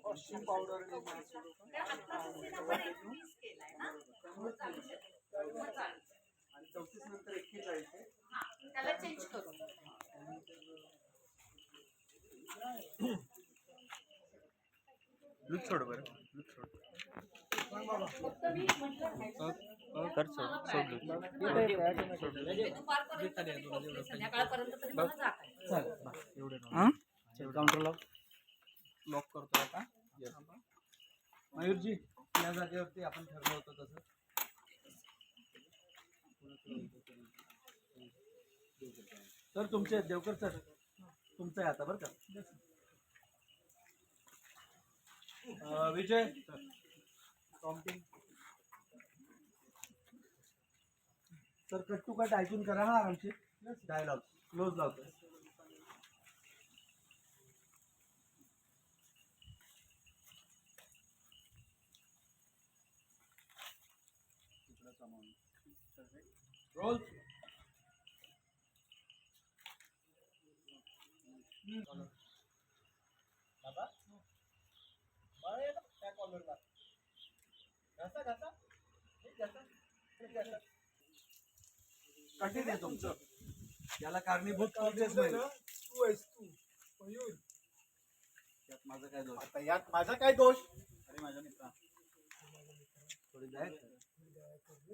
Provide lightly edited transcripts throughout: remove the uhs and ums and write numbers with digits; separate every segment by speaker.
Speaker 1: Washing powder आणि 34 नंतर 41
Speaker 2: त्याला चेंज करू.
Speaker 1: लूज सोड बरं, लूज सोड.
Speaker 2: फक्त मी म्हटलं
Speaker 1: कर सोड, सोड लूज.
Speaker 2: दुपारपर्यंत संध्याकाळपर्यंत तरी मला जाता येईल.
Speaker 1: एवढे
Speaker 3: काउंटरला
Speaker 1: लॉक करतो आता. मयूरजी या जागेवरती आपण ठरलं होतं तसं. तर तुमचे देवकर सर तुमचं आहे आता बरं का. Vijay counting sir, cut to cut ऐकून करा हा आमची डायलॉग क्लोज लावतो. रोल. बाबा त्या कॉलरला घासा घासा कठीण आहे तुमचं. याला कारणीभूत कोणतेच नाही.
Speaker 4: तू आहेस तू मयूर.
Speaker 1: यात माझा काय दोष?
Speaker 4: आता यात माझा काय दोष?
Speaker 1: अरे माझ्या मित्रा थोडी दया कर.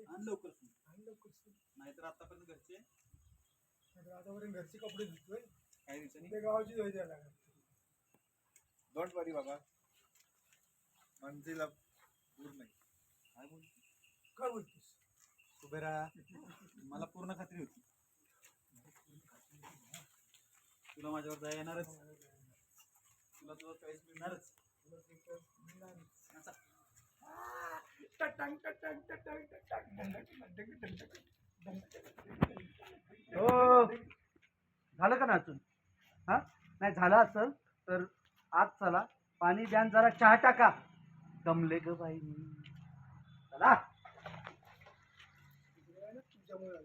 Speaker 1: आण लवकर सून. नाहीतर आतापर्यंत घरचे
Speaker 4: आतापर्यंत घरचे कपडे धुतोय.
Speaker 1: काही दिवसांनी
Speaker 4: ते गावाची धुवायची द्यायला.
Speaker 5: डोंट वरी बाबा, मंजिला दूर नाही.
Speaker 1: काय बोल
Speaker 4: काय बोलतोस?
Speaker 1: उभे राहा. मला पूर्ण खात्री होती तुला माझ्यावर दया येणारच, तुला तुझा चॉईस मिळणारच. हो झालं का नाचून? हा नाही झालं असेल तर आज चला पाणी द्या, जरा चहा टाका. दमले ग बाई मी. चला.
Speaker 4: तुझ्यामुळे